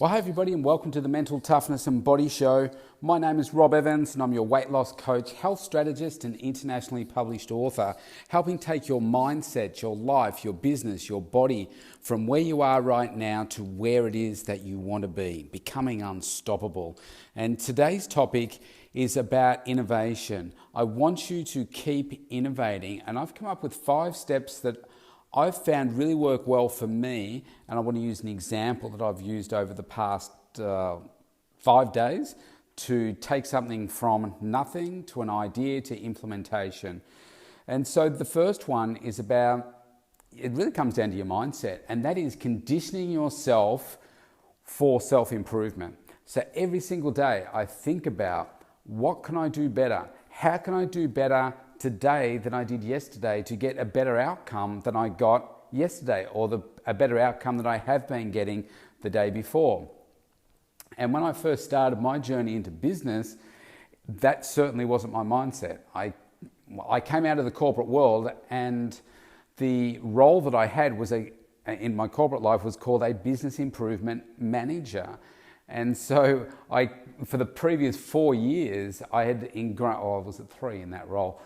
Well, hi everybody and welcome to the Mental Toughness and Body Show. My name is Rob Evans and I'm your weight loss coach, health strategist and internationally published author, helping take your mindset, your life, your business, your body from where you are right now to where it is that you want to be, becoming unstoppable. And today's topic is about innovation. I want you to keep innovating, and I've come up with 5 steps that I've found really work well for me, and I want to use an example that I've used over the past 5 days to take something from nothing to an idea to implementation. And so the first one is about, it really comes down to your mindset, and that is conditioning yourself for self-improvement. So every single day I think about, what can I do better? How can I do better today than I did yesterday to get a better outcome than I got yesterday, or a better outcome that I have been getting the day before? And when I first started my journey into business, that certainly wasn't my mindset. I came out of the corporate world, and the role that I had was in my corporate life was called a business improvement manager. And so for the previous 4 years, I had I was at 3 in that role,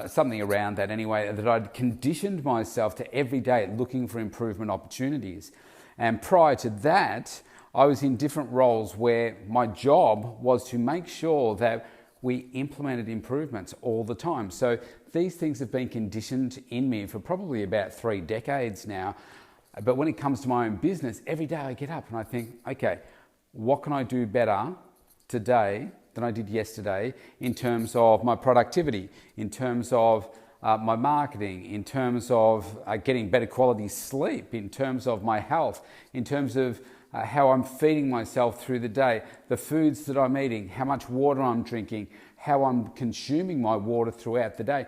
something around that anyway, that I'd conditioned myself to every day looking for improvement opportunities. And prior to that, I was in different roles where my job was to make sure that we implemented improvements all the time. So these things have been conditioned in me for probably about 3 decades now. But when it comes to my own business, every day I get up and I think, okay, what can I do better today than I did yesterday in terms of my productivity, in terms of my marketing, in terms of getting better quality sleep, in terms of my health, in terms of how I'm feeding myself through the day, the foods that I'm eating, how much water I'm drinking, how I'm consuming my water throughout the day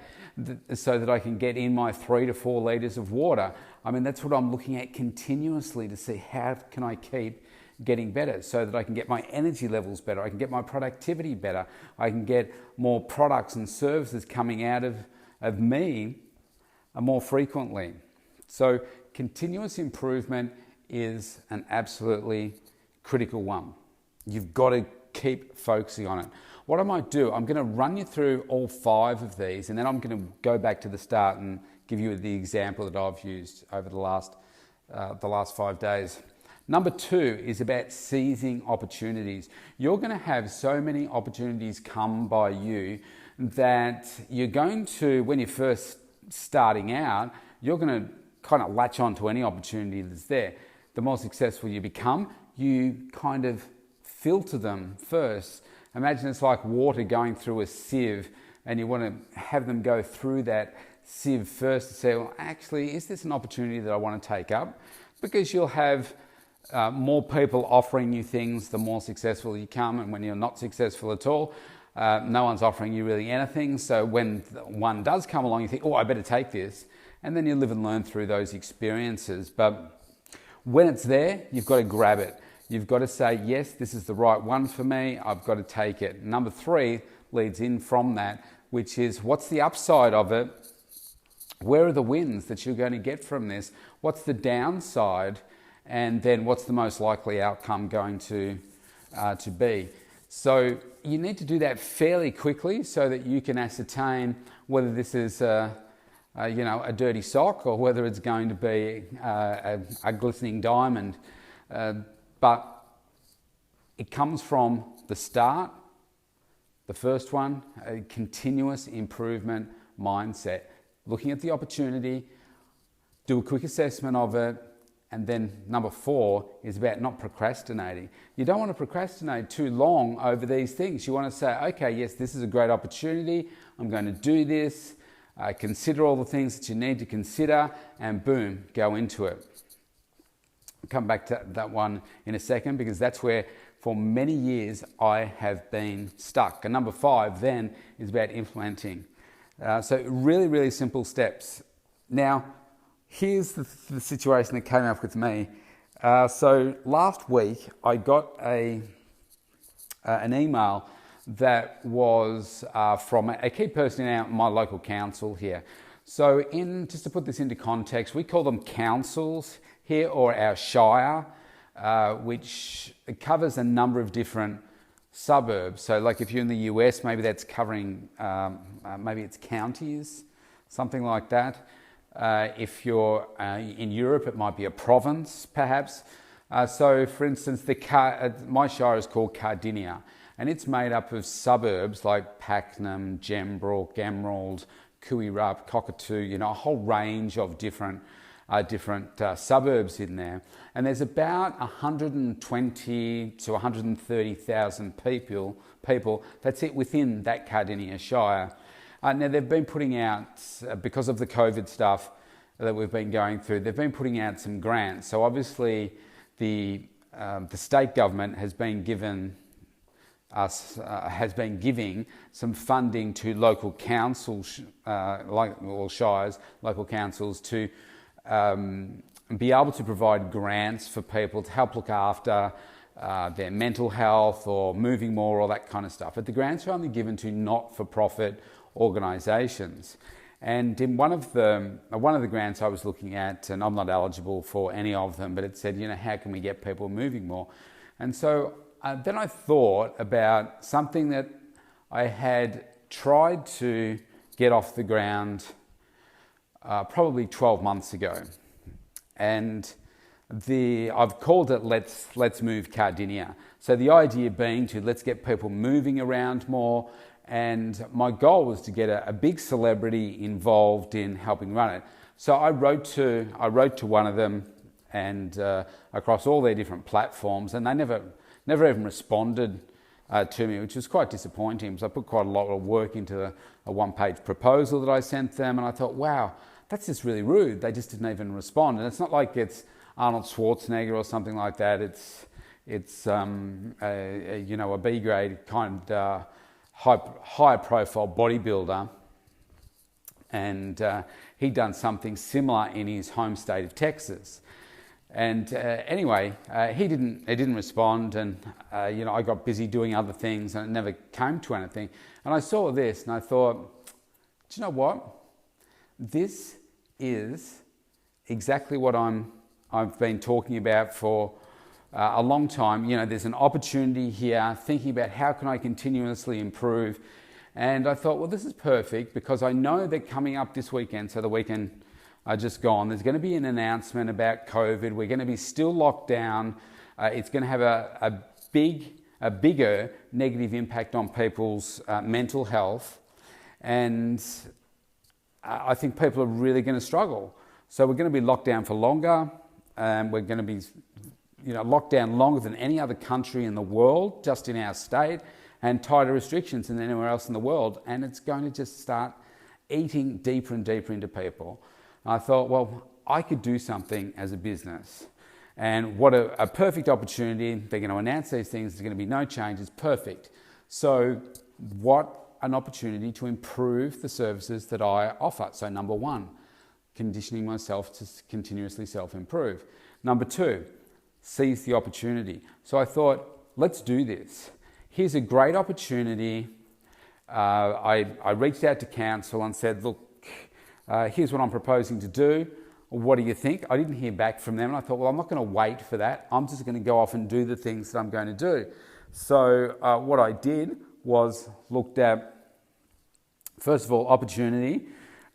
so that I can get in my 3 to 4 litres of water. I mean, that's what I'm looking at continuously to see how can I keep getting better so that I can get my energy levels better, I can get my productivity better, I can get more products and services coming out of me more frequently. So continuous improvement is an absolutely critical one. You've got to keep focusing on it. What I might do, I'm going to run you through all 5 of these, and then I'm going to go back to the start and give you the example that I've used over the last 5 days. Number 2 is about seizing opportunities. You're going to have so many opportunities come by you that you're going to, when you're first starting out, you're going to kind of latch on to any opportunity that's there. The more successful you become, you kind of filter them first. Imagine it's like water going through a sieve, and you want to have them go through that sieve first to say, well, actually, is this an opportunity that I want to take up? Because you'll have more people offering you things the more successful you come, and when you're not successful at all, no one's offering you really anything. So when one does come along, you think, oh, I better take this, and then you live and learn through those experiences. But when it's there, you've got to grab it. You've got to say, yes, this is the right one for me, I've got to take it. Number 3 leads in from that, which is, what's the upside of it? Where are the wins that you're going to get from this? What's the downside? And then what's the most likely outcome going to be? So you need to do that fairly quickly so that you can ascertain whether this is a dirty sock or whether it's going to be a glistening diamond. But it comes from the start, the first one, a continuous improvement mindset. Looking at the opportunity, do a quick assessment of it. And then number 4 is about not procrastinating. You don't want to procrastinate too long over these things. You want to say, okay, yes, this is a great opportunity. I'm going to do this. Consider all the things that you need to consider, and boom, go into it. I'll come back to that one in a second, because that's where for many years I have been stuck. And number 5 then is about implementing. So really, really simple steps. Now, here's the situation that came up with me. So last week I got an email that was from a key person in my local council here. So just to put this into context, we call them councils here, or our shire. which covers a number of different suburbs. So like if you're in the US, maybe that's covering, maybe it's counties, something like that. If you're in Europe, it might be a province, perhaps. So for instance, my shire is called Cardinia, and it's made up of suburbs like Pakenham, Gembrook, Emerald, Cooirup, Cockatoo, a whole range of different suburbs in there. And there's about 120 to 130,000 people, that's it, within that Cardinia Shire. Now they've been putting out, because of the COVID stuff that we've been going through, they've been putting out some grants. So obviously the state government has been giving some funding to local councils, shires, local councils, to be able to provide grants for people to help look after their mental health or moving more, all that kind of stuff. But the grants are only given to not-for-profit organisations. And in one of the grants I was looking at, and I'm not eligible for any of them, but it said, how can we get people moving more? And so then I thought about something that I had tried to get off the ground probably 12 months ago. And I've called it Let's Move Cardinia. So the idea being let's get people moving around more. And my goal was to get a big celebrity involved in helping run it. So I wrote to one of them, and across all their different platforms, and they never even responded to me, which was quite disappointing, because I put quite a lot of work into a one-page proposal that I sent them, and I thought, wow, that's just really rude. They just didn't even respond. And it's not like it's Arnold Schwarzenegger or something like that. It's a B-grade kind of high-profile bodybuilder, and he'd done something similar in his home state of Texas. And anyway, he didn't respond, and I got busy doing other things, and it never came to anything. And I saw this, and I thought, do you know what? This is exactly what I've been talking about for a long time. There's an opportunity here, thinking about how can I continuously improve. And I thought, well, this is perfect, because I know that coming up this weekend, so the weekend just gone, there's going to be an announcement about COVID. We're going to be still locked down. It's going to have a bigger negative impact on people's mental health. And I think people are really going to struggle. So we're going to be locked down for longer. We're going to be locked down longer than any other country in the world, just in our state, and tighter restrictions than anywhere else in the world. And it's going to just start eating deeper and deeper into people. And I thought, well, I could do something as a business. And what a perfect opportunity. They're going to announce these things. There's going to be no changes. Perfect. So what an opportunity to improve the services that I offer. So number one, conditioning myself to continuously self-improve. Number two, seize the opportunity. So I thought, let's do this. Here's a great opportunity. I reached out to council and said, look, here's what I'm proposing to do. What do you think? I didn't hear back from them, and I thought, well, I'm not going to wait for that. I'm just going to go off and do the things that I'm going to do. So what I did was looked at, first of all, opportunity,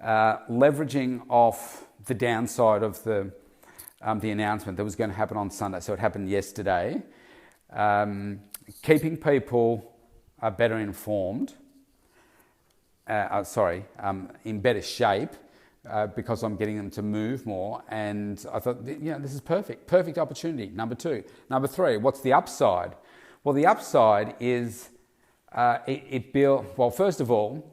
leveraging off the downside of the announcement that was going to happen on Sunday. So it happened yesterday. Keeping people better informed, in better shape, because I'm getting them to move more. And I thought, this is perfect opportunity. Number two. Number three, what's the upside? Well, the upside is first of all,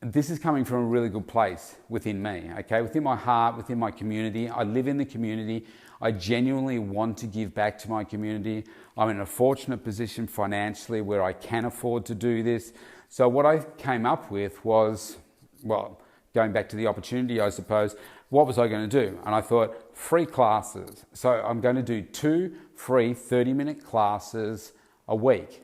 this is coming from a really good place within me, okay? Within my heart, within my community. I live in the community. I genuinely want to give back to my community. I'm in a fortunate position financially where I can afford to do this. So what I came up with was, going back to the opportunity, I suppose, what was I going to do? And I thought, free classes. So I'm going to do 2 free 30-minute classes a week.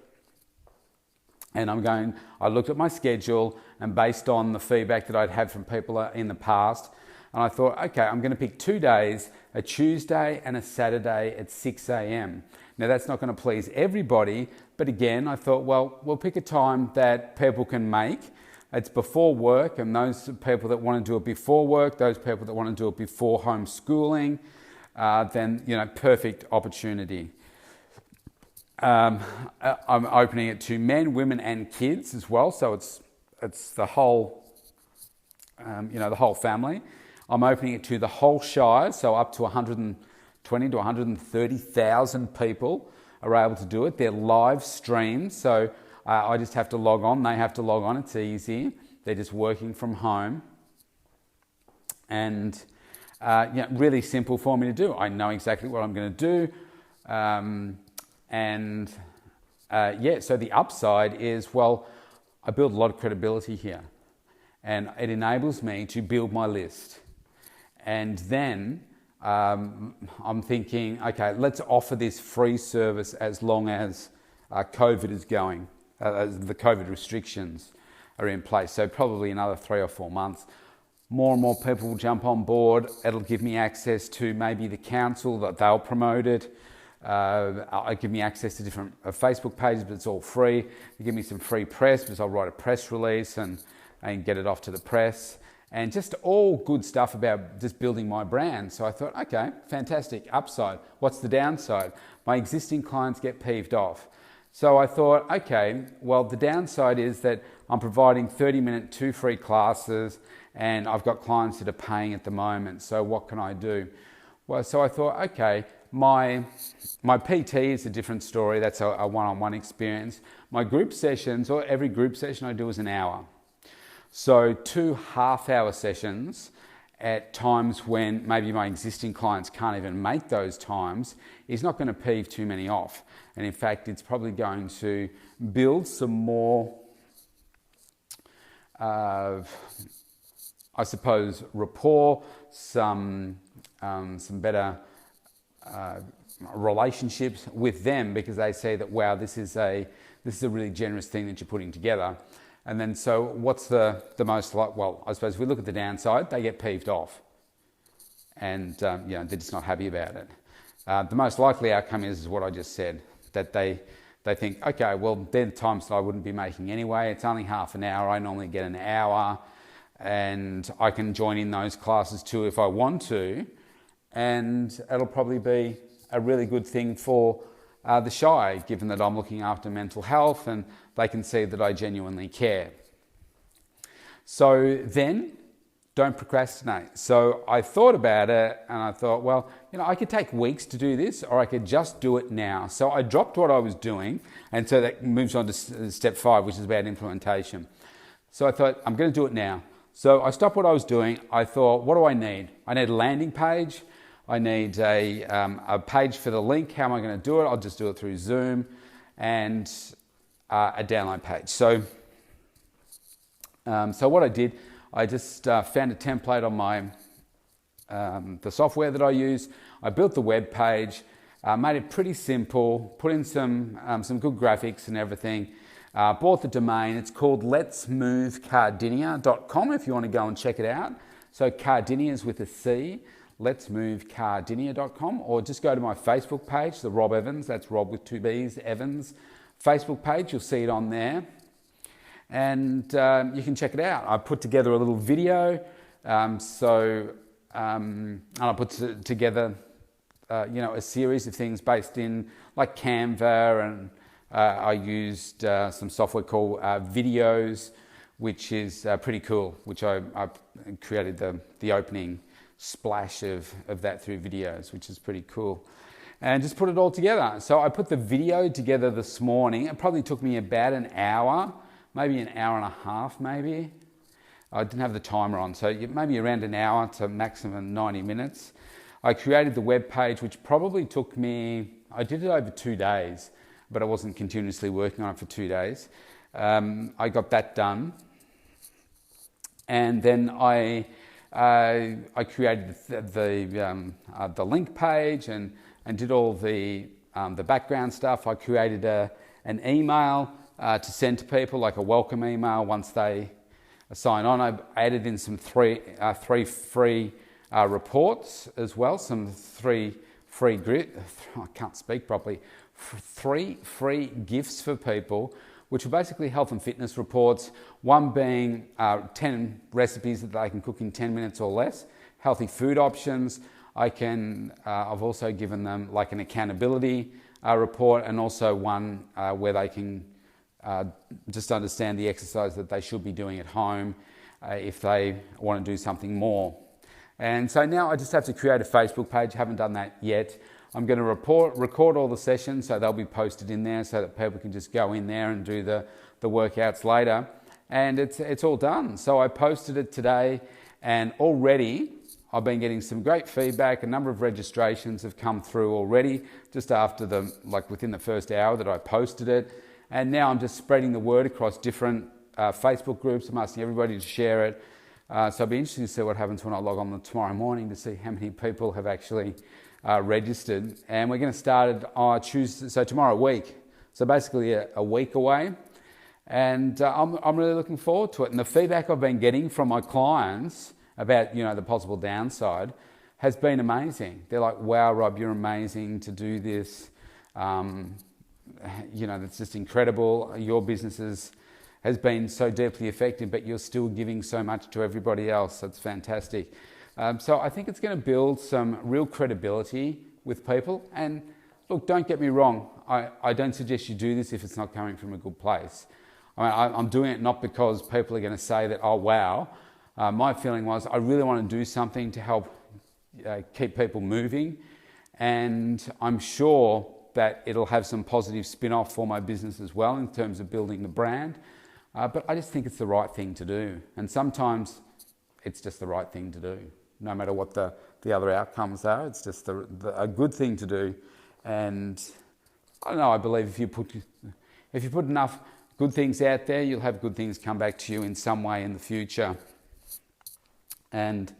And I looked at my schedule, and based on the feedback that I'd had from people in the past, And I thought, okay, I'm going to pick 2 days, a Tuesday and a Saturday at 6 a.m. Now that's not going to please everybody, but again, I thought, well, we'll pick a time that people can make. It's before work, and those people that want to do it before work, those people that want to do it before homeschooling, then, perfect opportunity. I'm opening it to men, women, and kids as well, so it's the whole, the whole family. I'm opening it to the whole Shire, so up to 120 to 130,000 people are able to do it. They're live streamed, so I just have to log on. They have to log on. It's easy. They're just working from home. And really simple for me to do. I know exactly what I'm going to do. So the upside is, well, I build a lot of credibility here. And it enables me to build my list. And then I'm thinking, okay, let's offer this free service as long as COVID is going. The COVID restrictions are in place. So probably another 3 or 4 months. More and more people will jump on board. It'll give me access to maybe the council that they'll promote it. It'll give me access to different Facebook pages, but it's all free. It'll give me some free press because I'll write a press release and get it off to the press. And just all good stuff about just building my brand. So I thought, okay, fantastic, upside. What's the downside? My existing clients get peeved off. So I thought, okay, well, the downside is that I'm providing 30-minute 2 free classes and I've got clients that are paying at the moment. So what can I do? Well, so I thought, okay, my PT is a different story. That's a one-on-one experience. My group sessions, or every group session I do is an hour. So 2 half-hour sessions at times when maybe my existing clients can't even make those times is not going to peeve too many off. And in fact, it's probably going to build some more, I suppose, rapport, some better relationships with them, because they say that, wow, this is a really generous thing that you're putting together. And then, so what's the most like? Well, I suppose if we look at the downside, they get peeved off, and they're just not happy about it. The most likely outcome is what I just said, that they think, okay, well, they're the times that I wouldn't be making anyway. It's only half an hour. I normally get an hour, and I can join in those classes too if I want to, and it'll probably be a really good thing for the Shire, given that I'm looking after mental health and they can see that I genuinely care. So then, don't procrastinate. So I thought about it and I thought, well, I could take weeks to do this, or I could just do it now. So I dropped what I was doing, and so that moves on to step 5, which is about implementation. So I thought, I'm going to do it now. So I stopped what I was doing. I thought, what do I need? I need a landing page. I need a page for the link. How am I going to do it? I'll just do it through Zoom, and a download page. So what I did, I just found a template on my the software that I use. I built the web page, made it pretty simple, put in some good graphics and everything. Bought the domain. It's called letsmovecardinia.com if you want to go and check it out. So Cardinia is with a C. letsmovecardinia.com, or just go to my Facebook page, the Rob Evans, that's Rob with 2 B's, Evans Facebook page. You'll see it on there, and you can check it out. I put together a little video, and I put together a series of things based in like Canva, and I used some software called Videos, which is pretty cool, which I created the opening splash of that through Videos, which is pretty cool, and just put it all together. So I put the video together this morning. It probably took me about an hour, maybe an hour and a half, maybe. I didn't have the timer on, so maybe around an hour to maximum 90 minutes. I created the web page, which probably took me, I did it over 2 days, but I wasn't continuously working on it for 2 days. I got that done, and then I created the link page and did all the background stuff. I created an email to send to people, like a welcome email once they sign on. I added in some three free reports as well, some three free gifts for people, which are basically health and fitness reports. One being 10 recipes that they can cook in 10 minutes or less, healthy food options. I've also given them like an accountability report, and also one where they can just understand the exercise that they should be doing at home if they want to do something more. And so now I just have to create a Facebook page. Haven't done that yet. I'm going to record all the sessions, so they'll be posted in there so that people can just go in there and do the workouts later. And it's all done. So I posted it today, and already I've been getting some great feedback. A number of registrations have come through already, just after within the first hour that I posted it. And now I'm just spreading the word across different Facebook groups. I'm asking everybody to share it. So I'll be interested to see what happens when I log on tomorrow morning to see how many people have actually registered. And we're going to start it on Tuesday, so tomorrow week. So basically a week away. And I'm really looking forward to it. And the feedback I've been getting from my clients about, the possible downside has been amazing. They're like, wow, Rob, you're amazing to do this. That's just incredible. Your business has been so deeply affected, but you're still giving so much to everybody else. That's fantastic. So I think it's going to build some real credibility with people. And look, don't get me wrong. I don't suggest you do this if it's not coming from a good place. I'm doing it not because people are going to say that, oh, wow. My feeling was I really want to do something to help keep people moving. And I'm sure that it'll have some positive spin-off for my business as well in terms of building the brand. But I just think it's the right thing to do. And sometimes it's just the right thing to do. No matter what the other outcomes are, it's just a good thing to do. And I don't know, I believe if you put enough good things out there, you'll have good things come back to you in some way in the future. And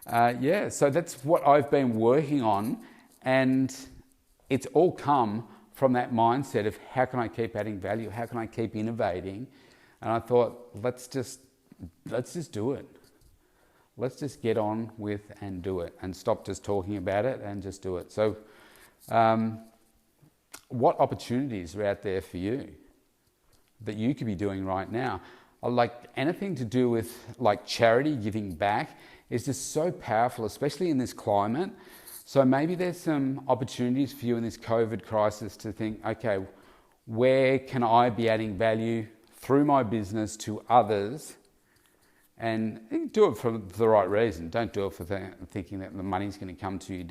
so that's what I've been working on. And it's all come from that mindset of how can I keep adding value? How can I keep innovating? And I thought, let's just do it. Let's just get on with and do it and stop just talking about it and just do it. So what opportunities are out there for you that you could be doing right now? Like anything to do with like charity, giving back is just so powerful, especially in this climate. So maybe there's some opportunities for you in this COVID crisis to think, okay, where can I be adding value through my business to others? And do it for the right reason. Don't do it for thinking that the money's going to come to you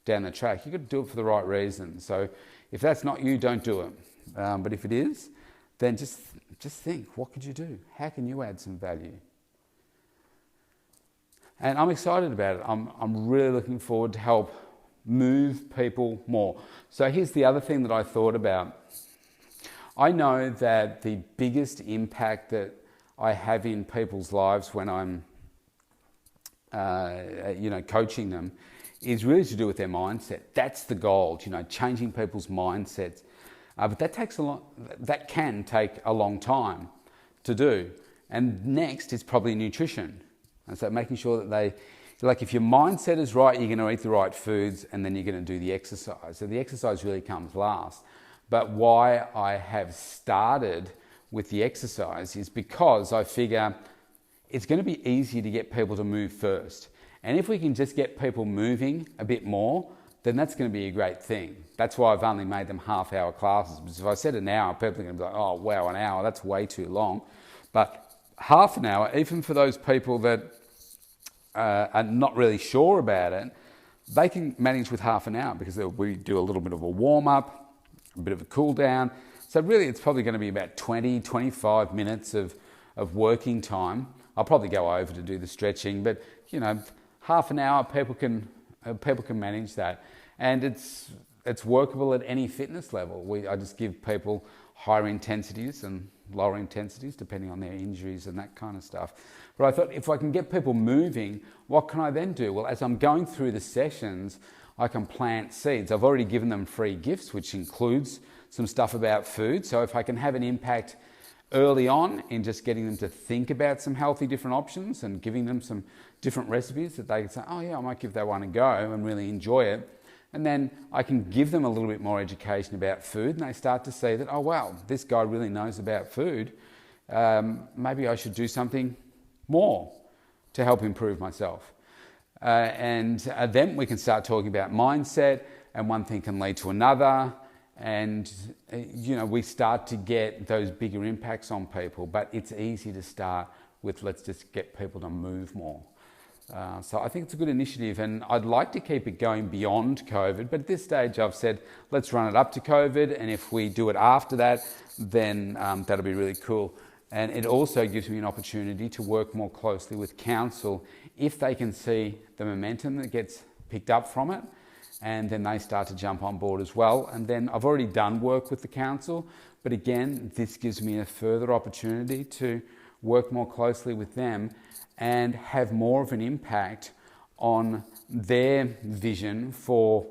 down the track. You've got to do it for the right reason. So if that's not you, don't do it. But if it is, then just think, what could you do? How can you add some value? And I'm excited about it. I'm really looking forward to help move people more. So here's the other thing that I thought about. I know that the biggest impact that I have in people's lives when I'm, coaching them is really to do with their mindset. That's the goal, changing people's mindsets. But that can take a long time to do. And next is probably nutrition. And so making sure that if your mindset is right, you're going to eat the right foods, and then you're going to do the exercise. So the exercise really comes last. But why I have started with the exercise is because I figure it's going to be easier to get people to move first. And if we can just get people moving a bit more, then that's going to be a great thing. That's why I've only made them half-hour classes. Because if I said an hour, people are going to be like, oh, wow, an hour, that's way too long. But half an hour, even for those people that are not really sure about it, they can manage with half an hour because we do a little bit of a warm-up, a bit of a cool-down. So really, it's probably going to be about 20, 25 minutes of working time. I'll probably go over to do the stretching, but, half an hour, people can manage that. And it's workable at any fitness level. I just give people higher intensities and lower intensities depending on their injuries and that kind of stuff. But I thought, if I can get people moving, what can I then do? Well, as I'm going through the sessions, I can plant seeds. I've already given them free gifts, which includes some stuff about food. So if I can have an impact early on in just getting them to think about some healthy different options and giving them some different recipes that they can say, oh yeah, I might give that one a go and really enjoy it. And then I can give them a little bit more education about food, and they start to see that, oh wow, this guy really knows about food. Maybe I should do something more to help improve myself. And then we can start talking about mindset, and one thing can lead to another. And, we start to get those bigger impacts on people, but it's easy to start with, let's just get people to move more. So I think it's a good initiative, and I'd like to keep it going beyond COVID, but at this stage I've said, let's run it up to COVID, and if we do it after that, then that'll be really cool. And it also gives me an opportunity to work more closely with council if they can see the momentum that gets picked up from it, and then they start to jump on board as well. And then I've already done work with the council, but again, this gives me a further opportunity to work more closely with them and have more of an impact on their vision for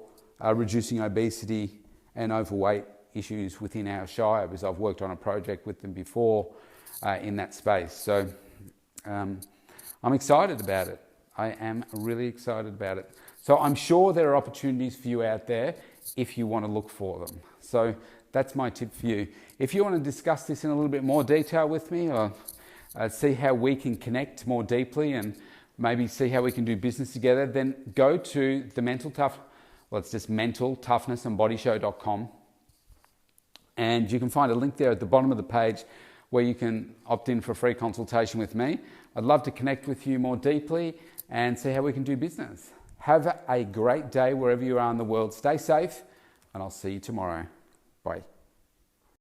reducing obesity and overweight issues within our shire, because I've worked on a project with them before in that space. So I'm excited about it. I am really excited about it. So I'm sure there are opportunities for you out there if you want to look for them. So that's my tip for you. If you want to discuss this in a little bit more detail with me, or see how we can connect more deeply and maybe see how we can do business together, then go to the it's just mentaltoughnessandbodyshow.com, and you can find a link there at the bottom of the page where you can opt in for a free consultation with me. I'd love to connect with you more deeply and see how we can do business. Have a great day wherever you are in the world. Stay safe, and I'll see you tomorrow. Bye.